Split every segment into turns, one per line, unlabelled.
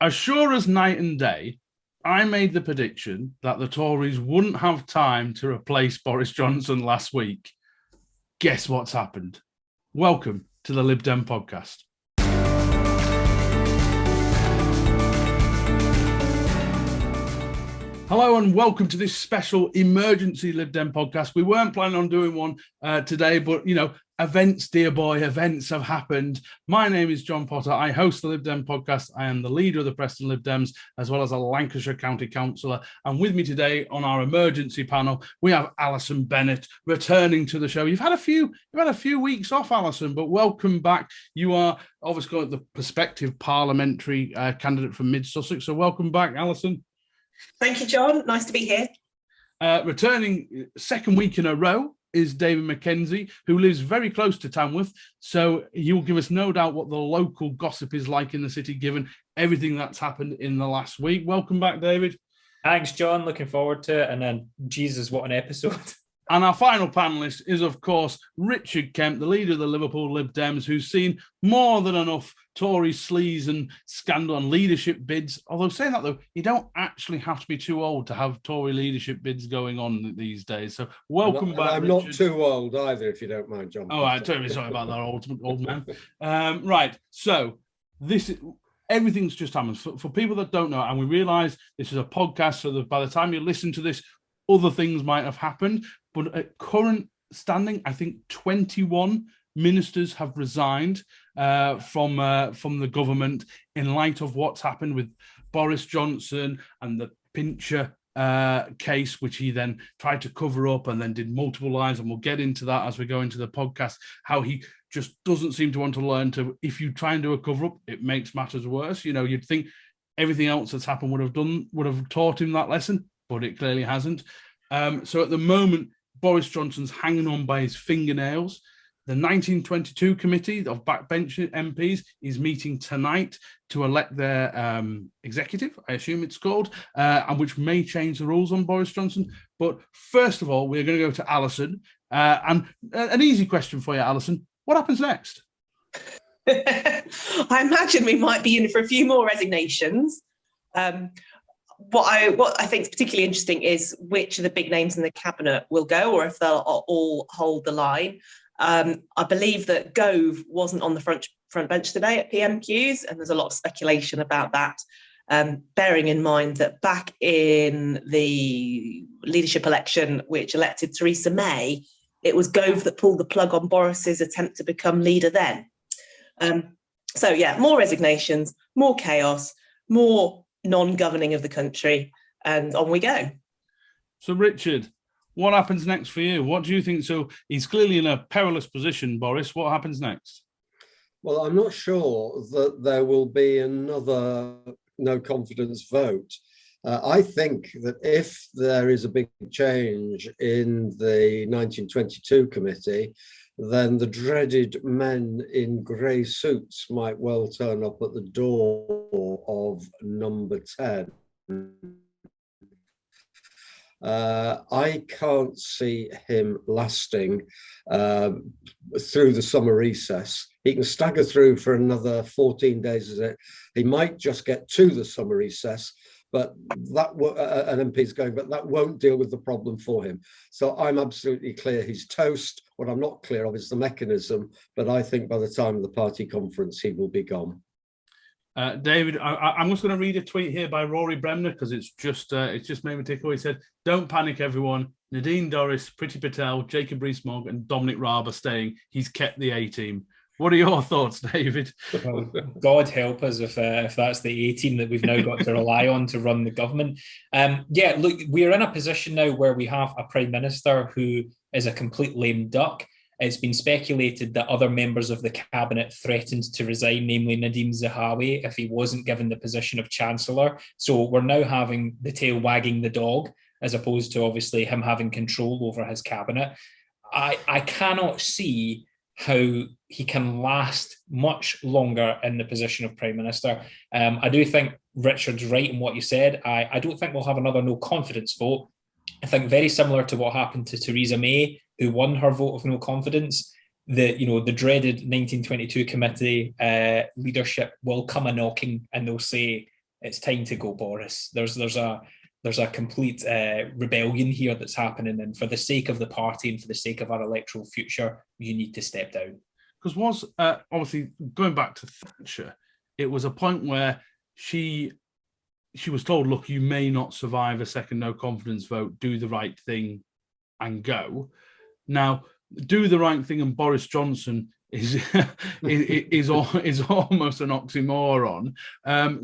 as sure as night and day, I made the prediction that the Tories wouldn't have time to replace Boris Johnson last week. Guess what's happened? Welcome to the Lib Dem Podcast. Hello and welcome to this special emergency Lib Dem podcast. We weren't planning on doing one today, but, events, dear boy, events have happened. My name is John Potter. I host the Lib Dem podcast. I am the leader of the Preston Lib Dems, as well as a Lancashire County Councillor. And with me today on our emergency panel, we have Alison Bennett returning to the show. You've had a few weeks off, Alison, but welcome back. You are obviously the prospective parliamentary candidate from Mid Sussex. So welcome back, Alison.
Thank you, John. Nice to be here.
Returning second week in a row is David Mackenzie, who lives very close to Tamworth. So he'll give us no doubt what the local gossip is like in the city, given everything that's happened in the last week. Welcome back, David.
Thanks, John. Looking forward to it. And then, Jesus, what an episode.
And our final panellist is, of course, Richard Kemp, the leader of the Liverpool Lib Dems, who's seen more than enough Tory sleaze and scandal and leadership bids. Although saying that, though, you don't actually have to be too old to have Tory leadership bids going on these days. So welcome back,
I'm
Richard.
not too old either, if you don't mind, John.
Oh, I'm terribly sorry about that, old man. Right, so everything's just happened. For people that don't know, and we realise this is a podcast, so that by the time you listen to this, other things might have happened. But at current standing, I think 21 ministers have resigned from the government in light of what's happened with Boris Johnson and the Pincher case, which he then tried to cover up and then did multiple lies. And we'll get into that as we go into the podcast, how he just doesn't seem to want to learn to, if you try and do a cover up, it makes matters worse. You'd think everything else that's happened would have taught him that lesson, but it clearly hasn't. So at the moment, Boris Johnson's hanging on by his fingernails. The 1922 committee of backbench MPs is meeting tonight to elect their executive, I assume it's called, and which may change the rules on Boris Johnson. But first of all, we're going to go to Alison. And an easy question for you, Alison. What happens next?
I imagine we might be in for a few more resignations. What I think is particularly interesting is which of the big names in the cabinet will go, or if they'll all hold the line. I believe that Gove wasn't on the front bench today at PMQs, and there's a lot of speculation about that. Bearing in mind that back in the leadership election, which elected Theresa May, it was Gove that pulled the plug on Boris's attempt to become leader then. More resignations, more chaos, more non-governing of the country, and on we go. So Richard,
what happens next for you? What do you think? So he's clearly in a perilous position, Boris. What happens next?
Well, I'm not sure that there will be another no confidence vote. I think that if there is a big change in the 1922 committee, then the dreaded men in grey suits might well turn up at the door of number 10. I can't see him lasting through the summer recess. He can stagger through for another 14 days, is it? He might just get to the summer recess, but that an MP's going, but that won't deal with the problem for him. So I'm absolutely clear he's toast. What I'm not clear of is the mechanism, but I think by the time of the party conference, he will be gone.
David, I'm just going to read a tweet here by Rory Bremner because it's just made me tickle. He said, "Don't panic, everyone. Nadine Dorries, Priti Patel, Jacob Rees-Mogg, and Dominic Raab are staying. He's kept the A team." What are your thoughts, David?
Well, God help us if that's the A team that we've now got to rely on to run the government. Look, we're in a position now where we have a Prime Minister who is a complete lame duck. It's been speculated that other members of the cabinet threatened to resign, namely Nadeem Zahawi, if he wasn't given the position of Chancellor. So we're now having the tail wagging the dog, as opposed to obviously him having control over his cabinet. I cannot see how he can last much longer in the position of Prime Minister. I do think Richard's right in what you said. I don't think we'll have another no confidence vote. I think very similar to what happened to Theresa May, who won her vote of no confidence, the dreaded 1922 committee leadership will come a knocking and they'll say, it's time to go, Boris. There's a complete rebellion here that's happening, and for the sake of the party and for the sake of our electoral future, you need to step down.
Because obviously going back to Thatcher, it was a point where she was told, look, you may not survive a second no confidence vote, do the right thing and go. Now, do the right thing and Boris Johnson is almost an oxymoron.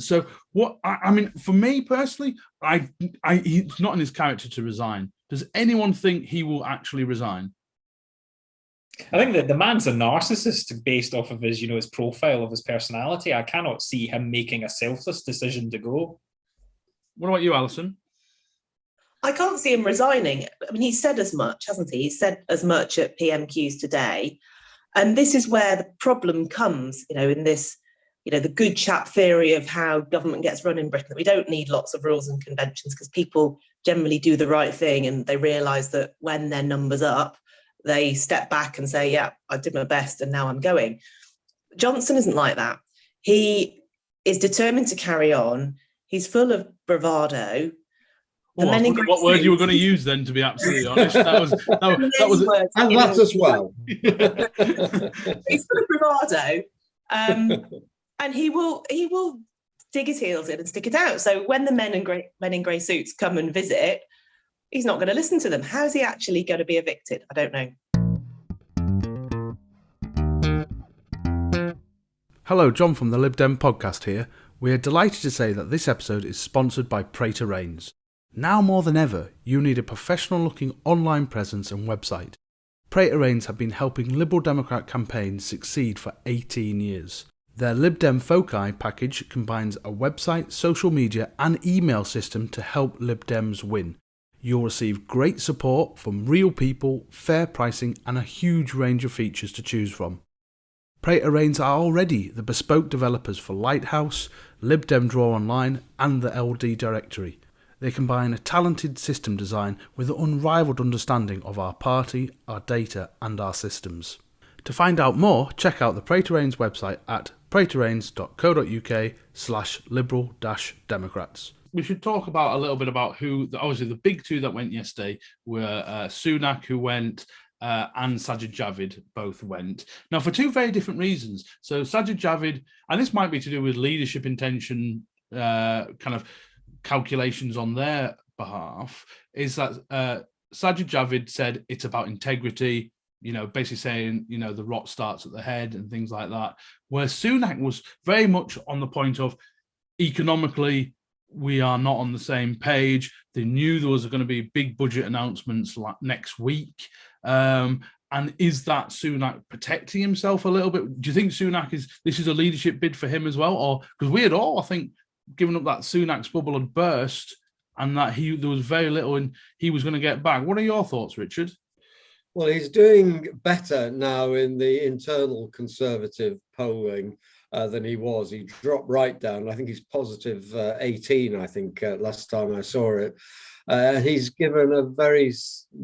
So what I mean, for me personally, it's not in his character to resign. Does anyone think he will actually resign?
I think that the man's a narcissist based off of his, his profile of his personality. I cannot see him making a selfless decision to go.
What about you, Alison?
I can't see him resigning. I mean, he said as much, hasn't he? He said as much at PMQs today. And this is where the problem comes, in this, the good chap theory of how government gets run in Britain, that we don't need lots of rules and conventions because people generally do the right thing and they realise that when their number's up, they step back and say, yeah, I did my best and now I'm going. Johnson isn't like that. He is determined to carry on. He's full of bravado.
What word you were going to use then, to be absolutely honest? That was
and that as well.
He's full of bravado. And he will dig his heels in and stick it out. So when the men in grey suits come and visit, he's not going to listen to them. How's he actually going to be evicted? I don't know.
Hello, John from the Lib Dem Podcast here. We are delighted to say that this episode is sponsored by Pray to Reigns. Now more than ever, you need a professional-looking online presence and website. Pray to Reigns have been helping Liberal Democrat campaigns succeed for 18 years. Their Lib Dem Foci package combines a website, social media and email system to help Lib Dems win. You'll receive great support from real people, fair pricing and a huge range of features to choose from. Pray to Reigns are already the bespoke developers for Lighthouse, Lib Dem Draw Online and the LD Directory. They combine a talented system design with an unrivaled understanding of our party, our data and our systems. To find out more, check out the Pray to Reigns website at praytoreigns.co.uk/liberal-democrats. We should talk a little bit about who, obviously the big two that went yesterday were Sunak, who went, and Sajid Javid both went. Now, for two very different reasons. So Sajid Javid, and this might be to do with leadership intention, kind of calculations on their behalf, is that Sajid Javid said it's about integrity, basically saying, the rot starts at the head and things like that. Where Sunak was very much on the point of economically, we are not on the same page. They knew there was going to be big budget announcements next week. And is that Sunak protecting himself a little bit? Do you think this is a leadership bid for him as well? Or because we had all, I think, given up that Sunak's bubble had burst and that there was very little and he was going to get back. What are your thoughts, Richard?
Well, he's doing better now in the internal Conservative polling than he was. He dropped right down. I think he's positive 18, I think, last time I saw it. He's given a very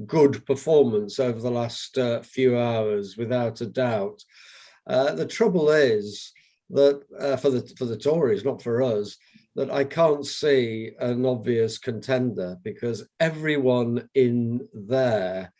good performance over the last few hours, without a doubt. The trouble is that for the Tories, not for us, that I can't see an obvious contender, because everyone in there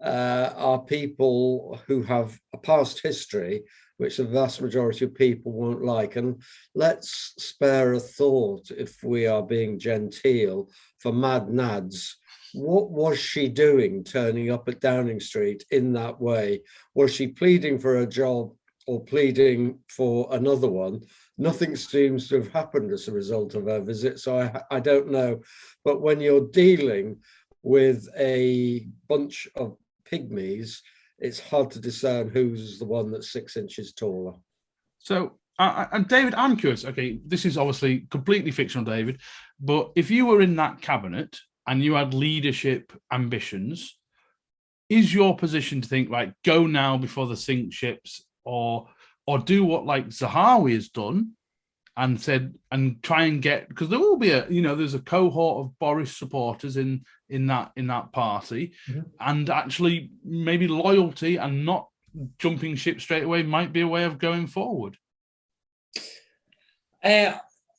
are people who have a past history, which the vast majority of people won't like. And let's spare a thought, if we are being genteel, for Mad Nads. What was she doing turning up at Downing Street in that way? Was she pleading for a job or pleading for another one? Nothing seems to have happened as a result of her visit, so I don't know. But when you're dealing with a bunch of pygmies, it's hard to discern who's the one that's 6 inches taller.
So, and David, I'm curious. Okay, this is obviously completely fictional, David, but if you were in that cabinet and you had leadership ambitions, is your position to think, right, go now before the sink ships, or do what like Zahawi has done and said, and try and get, because there will be there's a cohort of Boris supporters in that party, and actually maybe loyalty and not jumping ship straight away might be a way of going forward.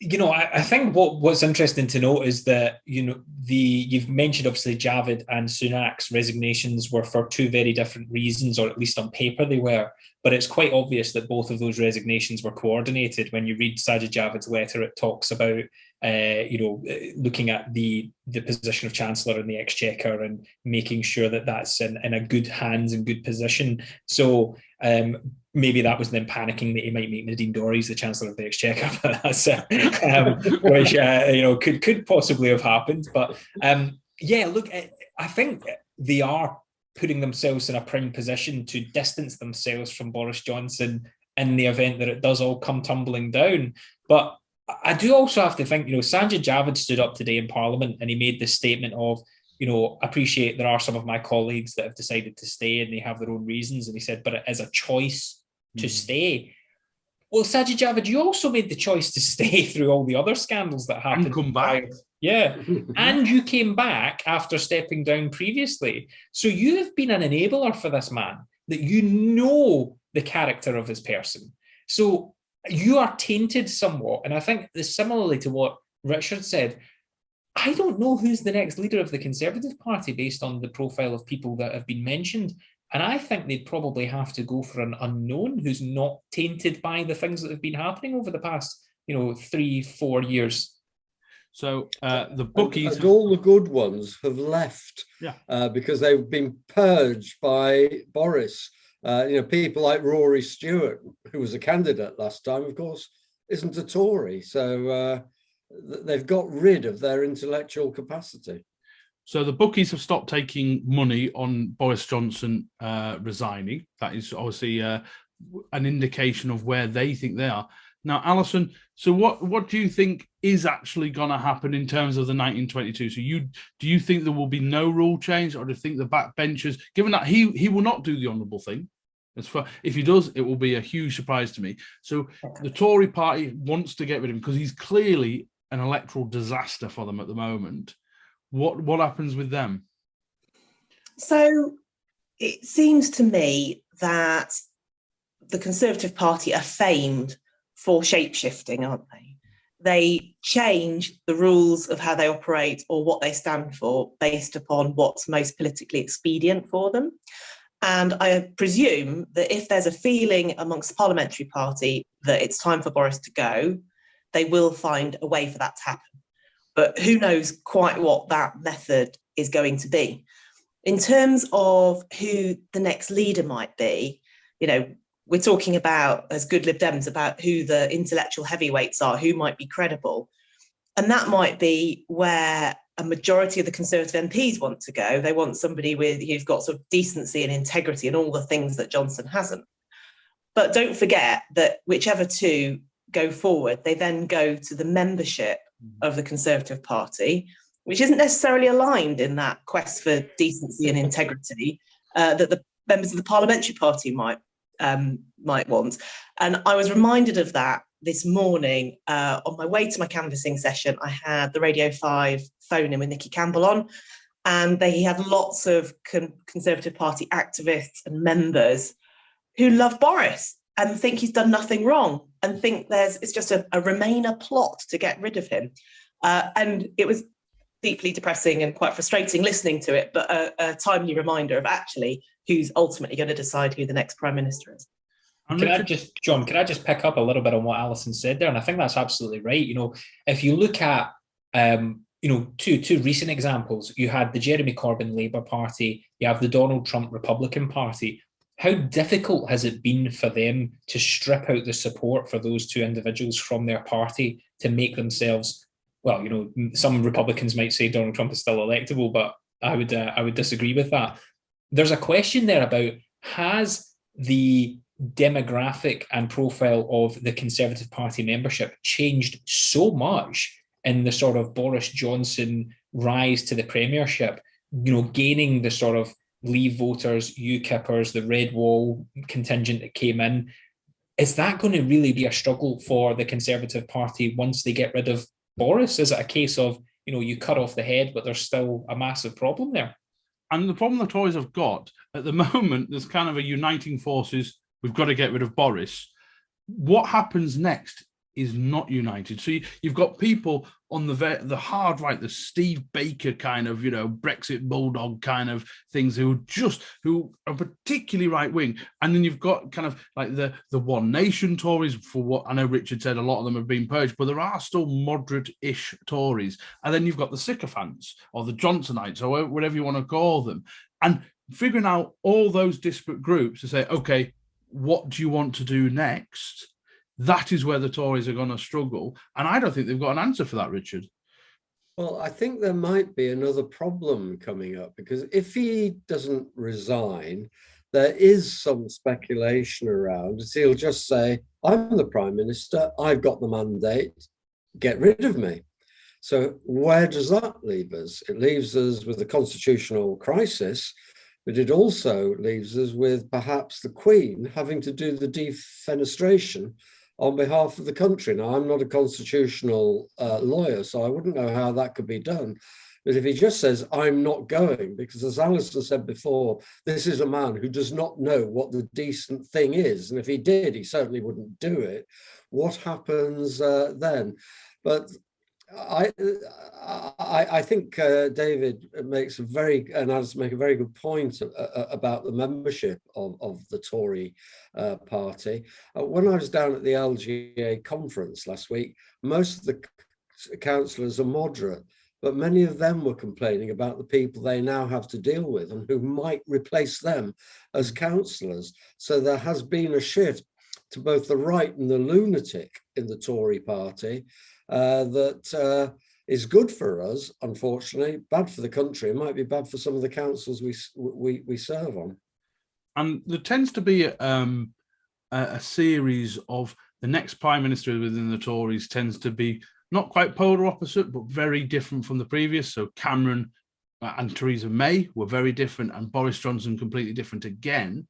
I think what's interesting to note is that, you've mentioned obviously Javid and Sunak's resignations were for two very different reasons, or at least on paper they were. But it's quite obvious that both of those resignations were coordinated. When you read Sajid Javid's letter, it talks about, looking at the position of Chancellor in the Exchequer and making sure that that's in a good hands and good position. So maybe that was them panicking that he might make Nadine Dorries the Chancellor of the Exchequer, but that's which could possibly have happened. But look, I think they are putting themselves in a prime position to distance themselves from Boris Johnson in the event that it does all come tumbling down. But I do also have to think, Sajid Javid stood up today in Parliament and he made this statement of, appreciate there are some of my colleagues that have decided to stay and they have their own reasons. And he said, but it is a choice to stay. Well, Sajid Javid, you also made the choice to stay through all the other scandals that happened.
And come back.
Yeah. And you came back after stepping down previously. So you have been an enabler for this man, that you know the character of his person. So you are tainted somewhat. And I think similarly to what Richard said, I don't know who's the next leader of the Conservative Party based on the profile of people that have been mentioned. And I think they'd probably have to go for an unknown who's not tainted by the things that have been happening over the past, 3-4 years.
So the bookies...
And all the good ones have left because they've been purged by Boris. People like Rory Stewart, who was a candidate last time, of course, isn't a Tory. So they've got rid of their intellectual capacity.
So the bookies have stopped taking money on Boris Johnson resigning. That is obviously an indication of where they think they are. Now, Alison, so what do you think is actually going to happen in terms of the 1922? So do you think there will be no rule change, or do you think the backbenchers, given that he will not do the honourable thing, if he does, it will be a huge surprise to me. So the Tory party wants to get rid of him because he's clearly an electoral disaster for them at the moment. What happens with them?
So it seems to me that the Conservative Party are famed for shape-shifting, aren't they? They change the rules of how they operate or what they stand for based upon what's most politically expedient for them. And I presume that if there's a feeling amongst the parliamentary party that it's time for Boris to go, they will find a way for that to happen. But who knows quite what that method is going to be. In terms of who the next leader might be, we're talking about, as good Lib Dems, about who the intellectual heavyweights are, who might be credible. And that might be where a majority of the Conservative MPs want to go. They want somebody who's got sort of decency and integrity and all the things that Johnson hasn't. But don't forget that whichever two go forward, they then go to the membership of the Conservative Party, which isn't necessarily aligned in that quest for decency and integrity that the members of the parliamentary party might want. And I was reminded of that this morning on my way to my canvassing session. I had the Radio 5 phone in with Nicky Campbell on, and they had lots of Conservative Party activists and members who love Boris and think he's done nothing wrong and think it's just a Remainer plot to get rid of him. And it was deeply depressing and quite frustrating listening to it, but a timely reminder of actually who's ultimately going to decide who the next Prime Minister is.
Can I just pick up a little bit on what Alison said there? And I think that's absolutely right. If you look at, two recent examples, you had the Jeremy Corbyn Labour Party, you have the Donald Trump Republican Party. How difficult has it been for them to strip out the support for those two individuals from their party to make themselves, some Republicans might say Donald Trump is still electable, but I would disagree with that. There's a question there about, has the demographic and profile of the Conservative Party membership changed so much in the sort of Boris Johnson rise to the premiership, gaining the sort of Leave voters, UKIPers, the Red Wall contingent that came in? Is that going to really be a struggle for the Conservative Party once they get rid of Boris? Is it a case of, you cut off the head, but there's still a massive problem there?
And the problem the Tories have got, at the moment, there's kind of a uniting forces, we've got to get rid of Boris. What happens next? is not united. So you've got people on the hard right, the Steve Baker kind of, Brexit bulldog kind of things who are particularly right wing, and then you've got kind of like the One Nation Tories. For what I know, Richard said a lot of them have been purged, but there are still moderate-ish Tories, and then you've got the sycophants or the Johnsonites or whatever you want to call them, and figuring out all those disparate groups to say, okay, what do you want to do next? That is where the Tories are going to struggle. And I don't think they've got an answer for that, Richard.
Well, I think there might be another problem coming up, because if he doesn't resign, there is some speculation around. He'll just say, I'm the Prime Minister, I've got the mandate, get rid of me. So where does that leave us? It leaves us with a constitutional crisis, but it also leaves us with perhaps the Queen having to do the defenestration on behalf of the country. Now, I'm not a constitutional lawyer, so I wouldn't know how that could be done. But if he just says, I'm not going, because as Alison said before, this is a man who does not know what the decent thing is. And if he did, he certainly wouldn't do it. What happens then? But I think David makes and Alison make a very good point about the membership of the Tory party. When I was down at the LGA conference last week, most of the councillors are moderate, but many of them were complaining about the people they now have to deal with and who might replace them as councillors. So there has been a shift to both the right and the lunatic in the Tory party. That is good for us, unfortunately, bad for the country. It might be bad for some of the councils we serve on.
And there tends to be a series of the next Prime Minister within the Tories tends to be not quite polar opposite, but very different from the previous. So Cameron and Theresa May were very different, and Boris Johnson completely different again.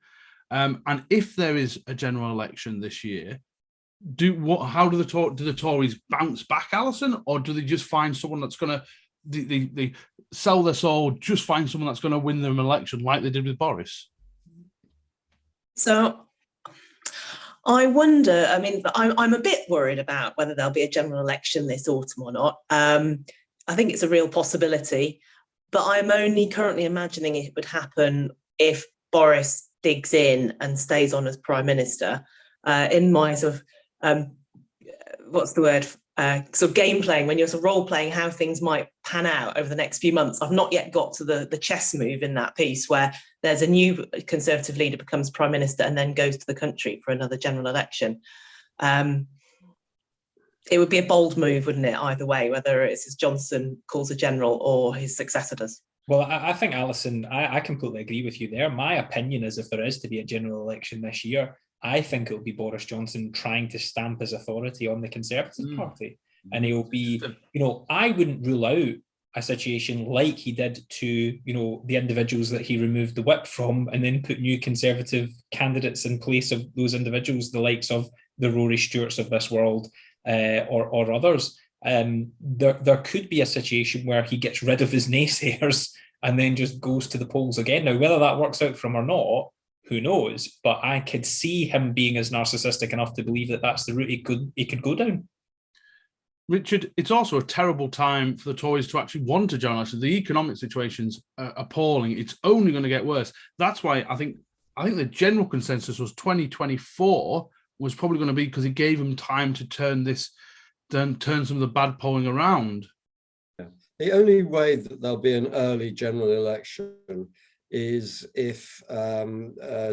And if there is a general election this year, how do the Tories bounce back, Alison, or do they just find someone that's going to they sell their soul, just find someone that's going to win them an election like they did with Boris?
So I wonder, I mean, I'm a bit worried about whether there'll be a general election this autumn or not. I think it's a real possibility, but I'm only currently imagining it would happen if Boris digs in and stays on as Prime Minister. In my sort of sort of game playing, when you're sort of role playing how things might pan out over the next few months. I've not yet got to the chess move in that piece where there's a new Conservative leader becomes Prime Minister and then goes to the country for another general election. It would be a bold move, wouldn't it, either way, whether it's as Johnson calls a general or his successor does.
Well, I think, Alison, I completely agree with you there. My opinion is if there is to be a general election this year, I think it'll be Boris Johnson trying to stamp his authority on the Conservative Party. And he'll be, I wouldn't rule out a situation like he did to, the individuals that he removed the whip from and then put new Conservative candidates in place of those individuals, the likes of the Rory Stewarts of this world or others. There could be a situation where he gets rid of his naysayers and then just goes to the polls again. Now, whether that works out for him or not, who knows? But I could see him being as narcissistic enough to believe that that's the route he could go down.
Richard, it's also a terrible time for the Tories to actually want a general election. The economic situation's appalling. It's only going to get worse. That's why I think the general consensus was 2024 was probably going to be, because it gave them time to turn some of the bad polling around.
Yeah. The only way that there'll be an early general election is if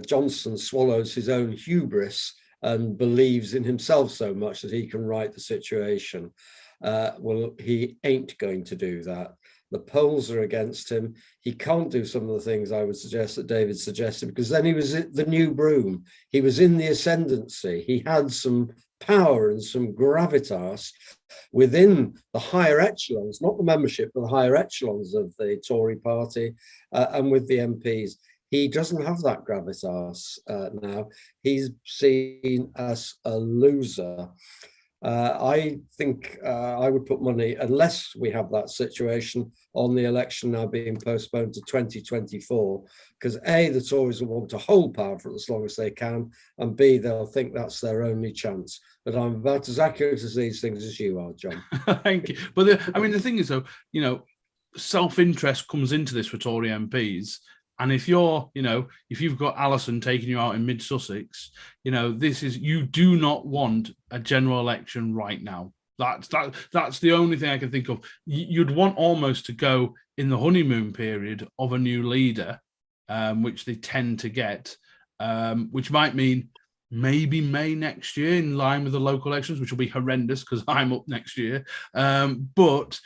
Johnson swallows his own hubris and believes in himself so much that he can right the situation. Well, he ain't going to do that. The polls are against him. He can't do some of the things I would suggest that David suggested, because then he was the new broom. He was in the ascendancy. He had some power and some gravitas within the higher echelons, not the membership, but the higher echelons of the Tory party and with the MPs. He doesn't have that gravitas now. He's seen as a loser. I think I would put money, unless we have that situation, on the election now being postponed to 2024, because A, the Tories will want to hold power for as long as they can, and B, they'll think that's their only chance. But I'm about as accurate as these things as you are, John.
Thank you. But the thing is, though, self-interest comes into this for Tory MPs. And if you've got Alison taking you out in mid-Sussex, you do not want a general election right now. That's the only thing I can think of. You'd want almost to go in the honeymoon period of a new leader, which they tend to get, which might mean maybe May next year in line with the local elections, which will be horrendous because I'm up next year. But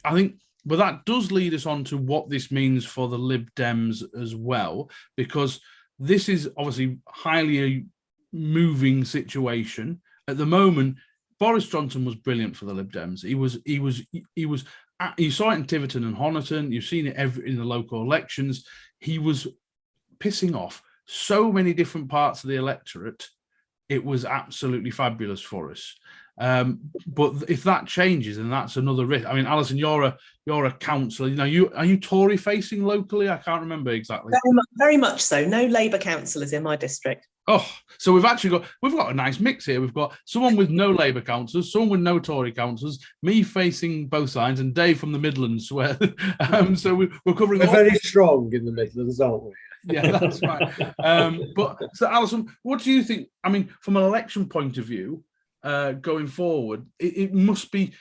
I think... But that does lead us on to what this means for the Lib Dems as well, because this is obviously highly a moving situation. At the moment, Boris Johnson was brilliant for the Lib Dems. You saw it in Tiverton and Honiton. You've seen it in the local elections. He was pissing off so many different parts of the electorate. It was absolutely fabulous for us. But if that changes, then that's another risk. I mean, Alison, you're a councillor. Are you Tory facing locally? I can't remember exactly.
Very much so. No Labour councillors in my district.
Oh, so we've got a nice mix here. We've got someone with no Labour councillors, someone with no Tory councillors, me facing both sides, and Dave from the Midlands. Where so we're covering.
We're very strong in the Midlands, aren't we?
Yeah, that's right. But so, Alison, what do you think? I mean, from an election point of view. Going forward, it must be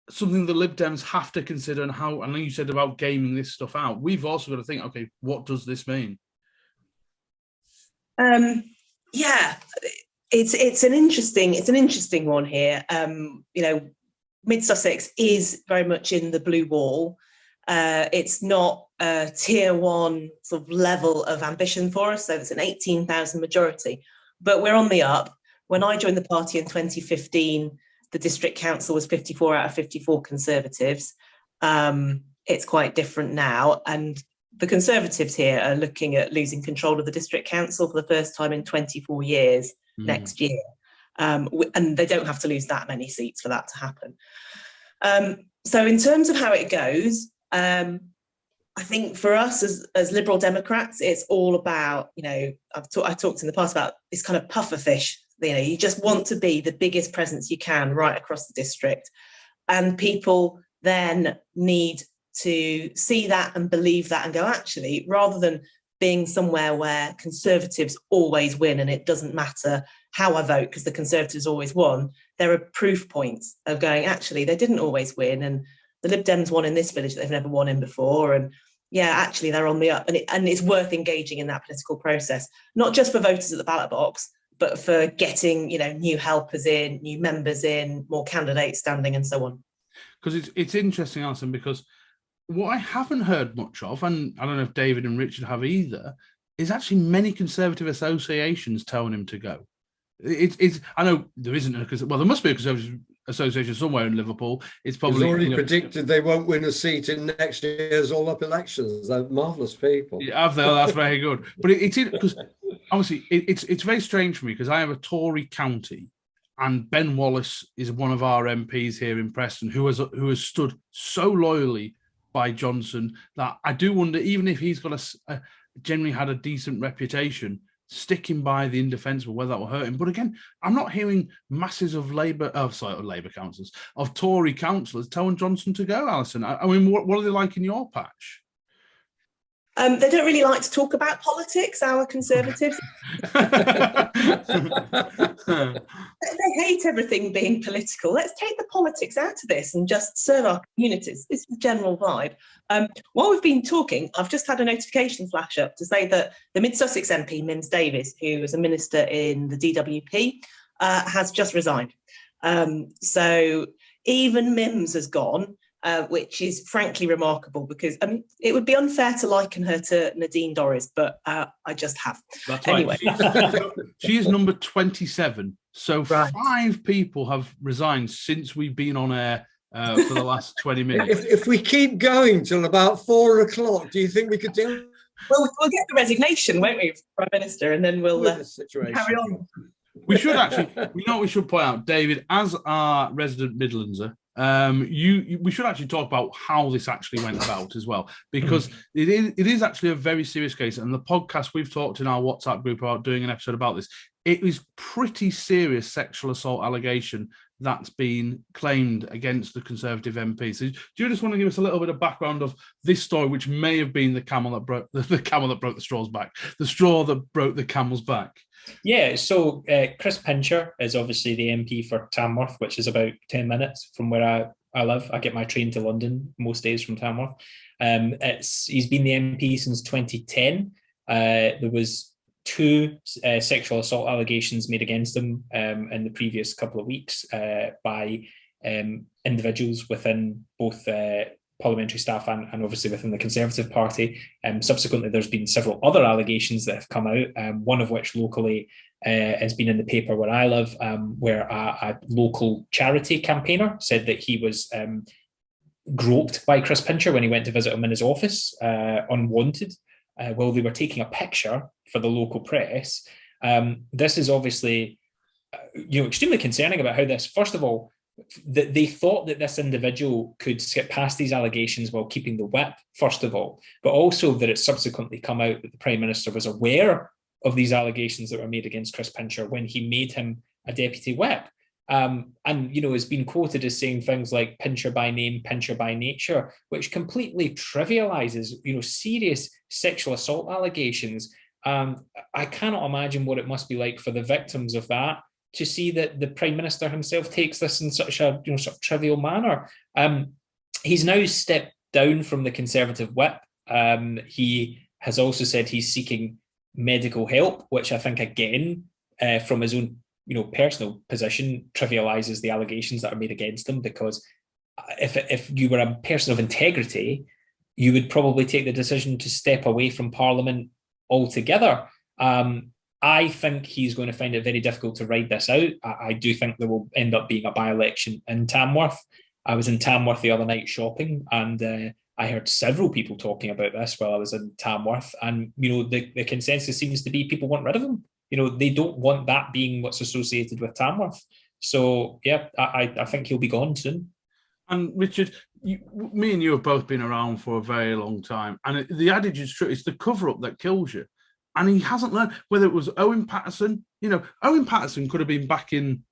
something the Lib Dems have to consider, and how. I know you said about gaming this stuff out. We've also got to think, okay, what does this mean?
Yeah, it's an interesting one here. Mid Sussex is very much in the blue wall. It's not a tier one sort of level of ambition for us, so it's an 18,000 majority, but we're on the up. When I joined the party in 2015, the district council was 54 out of 54 Conservatives. It's quite different now. And the Conservatives here are looking at losing control of the district council for the first time in 24 years next year. And they don't have to lose that many seats for that to happen. So in terms of how it goes, I think for us as Liberal Democrats, it's all about, I've talked in the past about this kind of pufferfish. You just want to be the biggest presence you can right across the district. And people then need to see that and believe that and go, actually, rather than being somewhere where Conservatives always win and it doesn't matter how I vote because the Conservatives always won, there are proof points of going, actually, they didn't always win. And the Lib Dems won in this village that they've never won in before. And yeah, actually, they're on the up. And it's worth engaging in that political process, not just for voters at the ballot box, but for getting, new helpers in, new members in, more candidates standing and so on.
Because it's interesting, Alison, because what I haven't heard much of, and I don't know if David and Richard have either, is actually many Conservative associations telling him to go. I know there isn't there must be a Conservative association somewhere in Liverpool. It's probably
already predicted they won't win a seat in next year's all-up elections. They're marvellous people.
Yeah, that's very good. But it's because obviously it's very strange for me because I have a Tory county, and Ben Wallace is one of our MPs here in Preston who has stood so loyally by Johnson that I do wonder, even if he's got generally had a decent reputation, sticking by the indefensible, whether that will hurt him. But again, I'm not hearing masses of Labour councillors, of Tory councillors telling Johnson to go, Alison. I mean, what are they like in your patch?
They don't really like to talk about politics, our Conservatives. They hate everything being political. Let's take the politics out of this and just serve our communities. It's the general vibe. While we've been talking, I've just had a notification flash up to say that the Mid-Sussex MP, Mims Davies, who was a minister in the DWP, has just resigned. So even Mims has gone. Which is frankly remarkable because, I mean, it would be unfair to liken her to Nadine Dorries, but I just have.
That's
anyway.
Right. She is number 27. So right. 5 people have resigned since we've been on air for the last 20 minutes.
If we keep going till about 4 o'clock, do you think we could do?
Well, we'll get the resignation, won't we, Prime Minister, and then we'll carry on.
We should actually, we should point out, David, as our resident Midlandser, we should actually talk about how this actually went about as well, because it is actually a very serious case. And the podcast, we've talked in our WhatsApp group about doing an episode about this. It is pretty serious sexual assault allegation that's been claimed against the Conservative MP. So do you just want to give us a little bit of background of this story, which may have been the camel that broke the straw's back, the straw that broke the camel's back?
Yeah, so Chris Pincher is obviously the MP for Tamworth, which is about 10 minutes from where I live. I get my train to London most days from Tamworth. He's been the MP since 2010. There was 2 sexual assault allegations made against him in the previous couple of weeks by individuals within both parliamentary staff and obviously within the Conservative Party. Subsequently, there's been several other allegations that have come out, one of which locally has been in the paper where I live, where a local charity campaigner said that he was groped by Chris Pincher when he went to visit him in his office, unwanted, while they were taking a picture for the local press. This is obviously extremely concerning about how this, first of all, that they thought that this individual could skip past these allegations while keeping the whip, first of all, but also that it's subsequently come out that the Prime Minister was aware of these allegations that were made against Chris Pincher when he made him a deputy whip. And, has been quoted as saying things like Pincher by name, Pincher by nature, which completely trivializes, serious sexual assault allegations. I cannot imagine what it must be like for the victims of that to see that the Prime Minister himself takes this in such a sort of trivial manner. He's now stepped down from the Conservative whip. He has also said he's seeking medical help, which I think, again, from his own personal position, trivializes the allegations that are made against him, because if you were a person of integrity, you would probably take the decision to step away from Parliament altogether. I think he's going to find it very difficult to ride this out. I do think there will end up being a by-election in Tamworth. I was in Tamworth the other night shopping, and I heard several people talking about this while I was in Tamworth. And, the consensus seems to be people want rid of him. They don't want that being what's associated with Tamworth. So, yeah, I think he'll be gone soon.
And Richard, me and you have both been around for a very long time. And the adage is true. It's the cover-up that kills you. And he hasn't learned, whether it was Owen Paterson. Owen Paterson could have been back in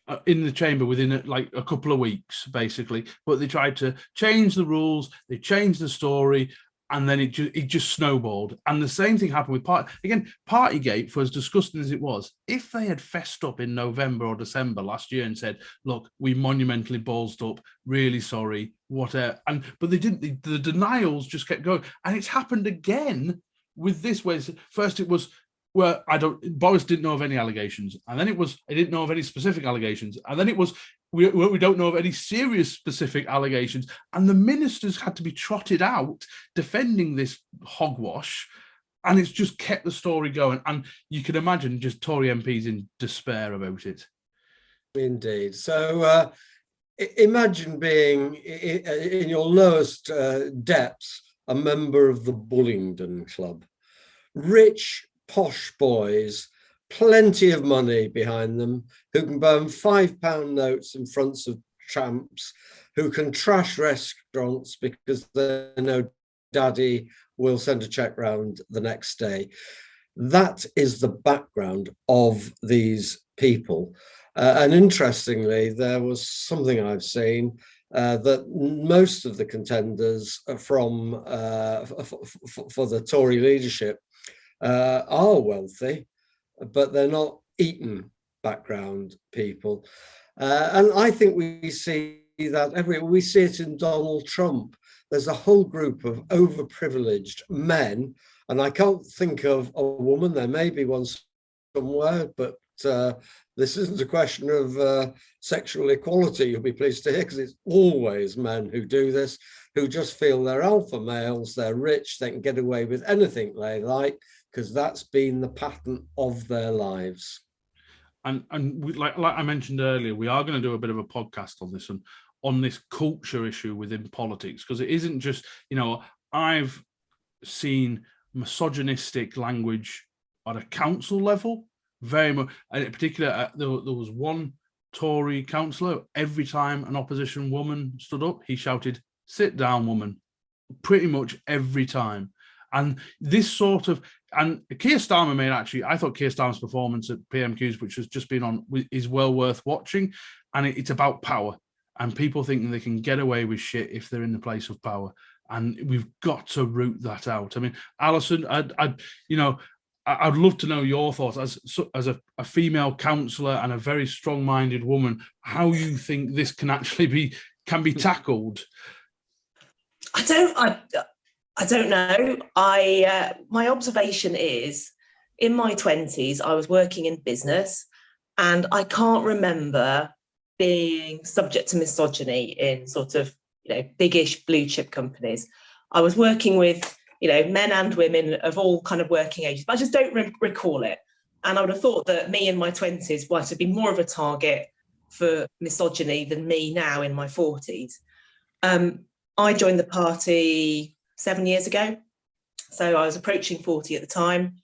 the chamber within a couple of weeks, basically. But they tried to change the rules. They changed the story. And then it just snowballed. And the same thing happened with Partygate, for as disgusting as it was, if they had fessed up in November or December last year and said, look, we monumentally ballsed up, really sorry, whatever. But they didn't. The denials just kept going. And it's happened again with this, where first it was, well, Boris didn't know of any allegations. And then it was, I didn't know of any specific allegations. And then it was, we don't know of any serious specific allegations. And the ministers had to be trotted out defending this hogwash. And it's just kept the story going. And you can imagine just Tory MPs in despair about it.
Indeed. So imagine being in your lowest depths a member of the Bullingdon Club. Rich, posh boys, plenty of money behind them, who can burn £5 notes in front of tramps, who can trash restaurants because they know daddy will send a cheque round the next day. That is the background of these people. And interestingly, there was something I've seen that most of the contenders for the Tory leadership are wealthy, but they're not Eton background people. And I think we see that everywhere. We see it in Donald Trump. There's a whole group of overprivileged men, and I can't think of a woman. There may be one somewhere, but this isn't a question of sexual equality, you'll be pleased to hear, because it's always men who do this, who just feel they're alpha males, they're rich, they can get away with anything they like, because that's been the pattern of their lives.
And like I mentioned earlier, we are going to do a bit of a podcast on this and on this culture issue within politics, because it isn't just, I've seen misogynistic language at a council level, very much. And in particular, there was one Tory councillor. Every time an opposition woman stood up, he shouted, "Sit down, woman," pretty much every time. And this sort of, and Keir Starmer I thought Keir Starmer's performance at PMQs, which has just been on, is well worth watching. And it's about power. And people think they can get away with shit if they're in the place of power. And we've got to root that out. I mean, Alison, I'd love to know your thoughts as a female councillor and a very strong-minded woman, how you think this can actually be tackled.
I don't know. My observation is, in my 20s, I was working in business, and I can't remember being subject to misogyny in sort of, biggish blue chip companies. I was working with, men and women of all kind of working ages, but I just don't recall it. And I would have thought that me in my 20s might have been more of a target for misogyny than me now in my 40s. I joined the party 7 years ago, so I was approaching 40 at the time.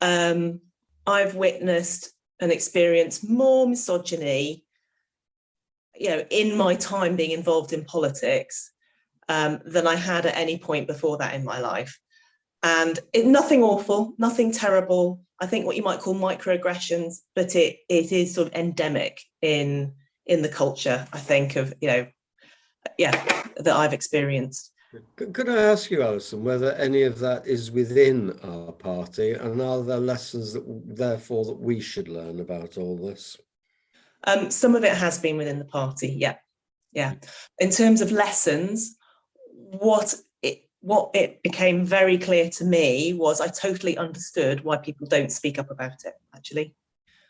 I've witnessed and experienced more misogyny, in my time being involved in politics, than I had at any point before that in my life. And nothing awful, nothing terrible. I think what you might call microaggressions, but it is sort of endemic in the culture, I think, of, that I've experienced.
Could I ask you, Alison, whether any of that is within our party, and are there lessons therefore that we should learn about all this?
Some of it has been within the party, yeah. In terms of lessons, what it became very clear to me was I totally understood why people don't speak up about it, actually,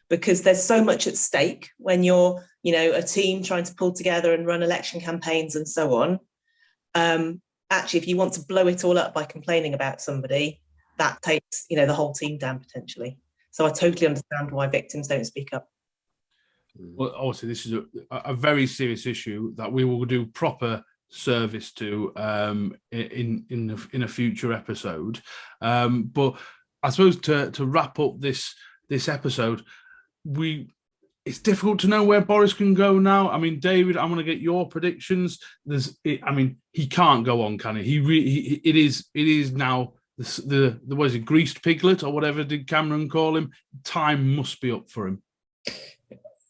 because there's so much at stake when you're, a team trying to pull together and run election campaigns and so on. Actually, if you want to blow it all up by complaining about somebody, that takes, the whole team down potentially. So I totally understand why victims don't speak up.
Well, obviously, this is a very serious issue that we will do proper service to in a future episode. But I suppose to wrap up this episode, it's difficult to know where Boris can go now. I mean, David, I'm going to get your predictions. He can't go on, can he? It is now the what is it, greased piglet or whatever did Cameron call him? Time must be up for him.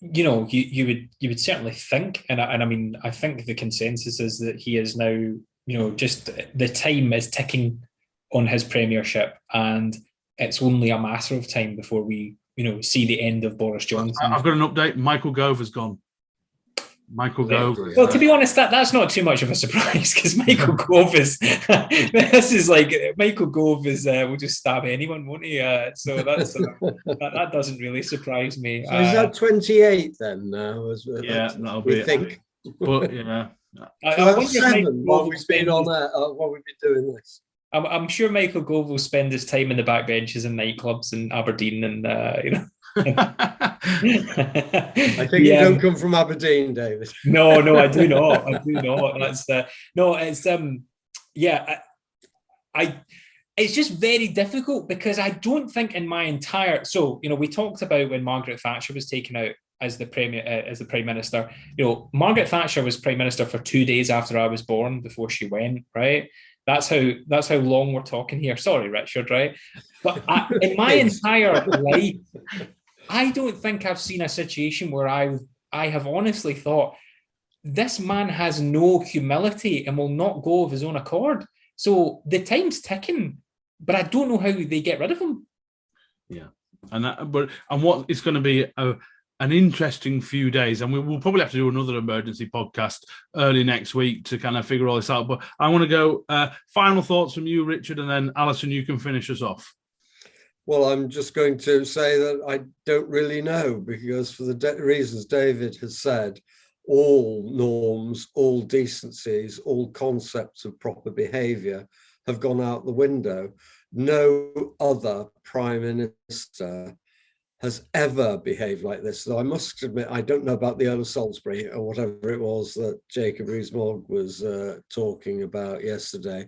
You would certainly think, and I think the consensus is that he is now, just the time is ticking on his premiership, and it's only a matter of time before we, see the end of Boris Johnson.
I've got an update. Michael Gove has gone. Michael Gove.
Well, to be honest, that's not too much of a surprise, because Michael Gove is. This is like Michael Gove is. Will just stab anyone, won't he? So that's that doesn't really surprise me.
So is that 28 then? Now,
that'll be.
Think.
But yeah,
I wonder if Michael
while we've been on that, while we've been doing this.
I'm sure Michael Gove will spend his time in the back benches in nightclubs in Aberdeen, and
I think you don't come from Aberdeen, David.
No, I do not. That's it's just very difficult, because I don't think in my entire. So we talked about when Margaret Thatcher was taken out as the Prime Minister. Margaret Thatcher was Prime Minister for 2 days after I was born, before she went, right? That's how long we're talking here. Sorry, Richard, right? But in my entire life, I don't think I've seen a situation where I have honestly thought, this man has no humility and will not go of his own accord. So the time's ticking, but I don't know how they get rid of him.
Yeah, and what it's going to be an interesting few days, and we'll probably have to do another emergency podcast early next week to kind of figure all this out. But I want to go final thoughts from you, Richard, and then Alison, you can finish us off.
Well, I'm just going to say that I don't really know, because for the reasons David has said, all norms, all decencies, all concepts of proper behaviour have gone out the window. No other Prime Minister has ever behaved like this. Though I must admit, I don't know about the Earl of Salisbury or whatever it was that Jacob Rees-Mogg was talking about yesterday.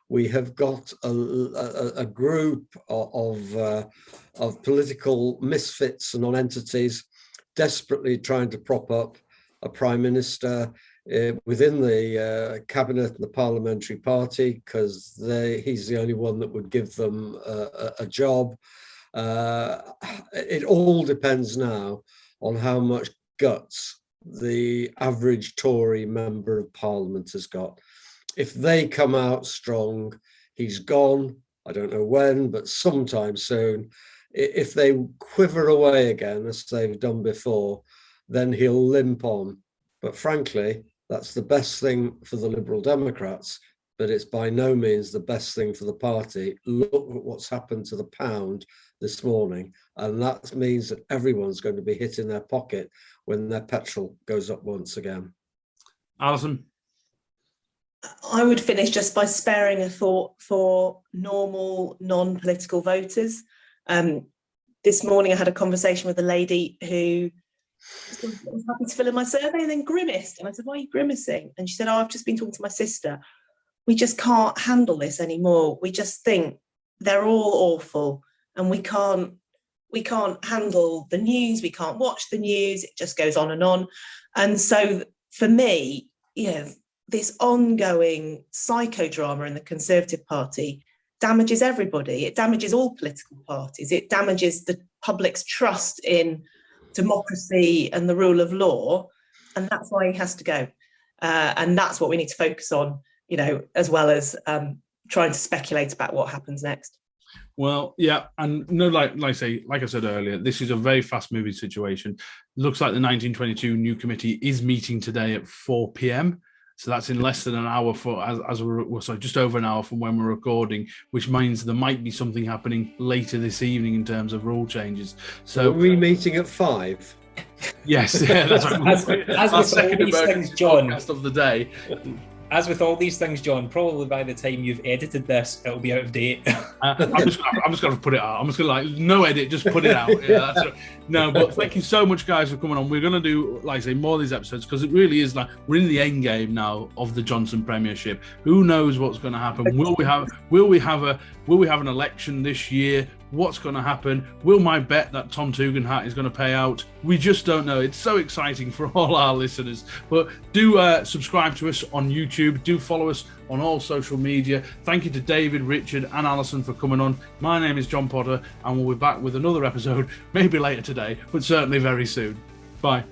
We have got a group of political misfits and non-entities desperately trying to prop up a prime minister within the cabinet and the parliamentary party, because he's the only one that would give them a job. It all depends now on how much guts the average Tory member of parliament has got. If they come out strong, he's gone. I don't know when, but sometime soon. If they quiver away again, as they've done before, then he'll limp on. But frankly, that's the best thing for the Liberal Democrats, but it's by no means the best thing for the party. Look at what's happened to the pound this morning, and that means that everyone's going to be hitting their pocket when their petrol goes up once again.
Alison?
I would finish just by sparing a thought for normal, non-political voters. This morning I had a conversation with a lady who was happy to fill in my survey and then grimaced. And I said, why are you grimacing? And she said, I've just been talking to my sister. We just can't handle this anymore. We just think they're all awful and we can't handle the news. We can't watch the news. It just goes on and on. And so for me, this ongoing psychodrama in the Conservative Party damages everybody. It damages all political parties. It damages the public's trust in democracy and the rule of law. And that's why he has to go. And that's what we need to focus on, as well as trying to speculate about what happens next.
Well, yeah, and no, like I said earlier, this is a very fast-moving situation. Looks like the 1922 new committee is meeting today at 4 p.m. So that's in less than an hour just over an hour from when we're recording, which means there might be something happening later this evening in terms of rule changes. So
are we meeting at 5?
Yes, yeah, that's right.
As with all these things, John,
of the day.
As with all these things, John, probably by the time you've edited this, it'll be out of date.
I'm just going to put it out. I'm just going to no edit, just put it out. Yeah, that's right. No, but thank you so much, guys, for coming on. We're going to do, like I say, more of these episodes because it really is like we're in the end game now of the Johnson Premiership. Who knows what's going to happen? Will we have an election this year? What's going to happen? Will my bet that Tom Tugendhat is going to pay out? We just don't know. It's so exciting for all our listeners. But do subscribe to us on YouTube. Do follow us on all social media. Thank you to David, Richard and Alison for coming on. My name is John Potter and we'll be back with another episode, maybe later today, but certainly very soon. Bye.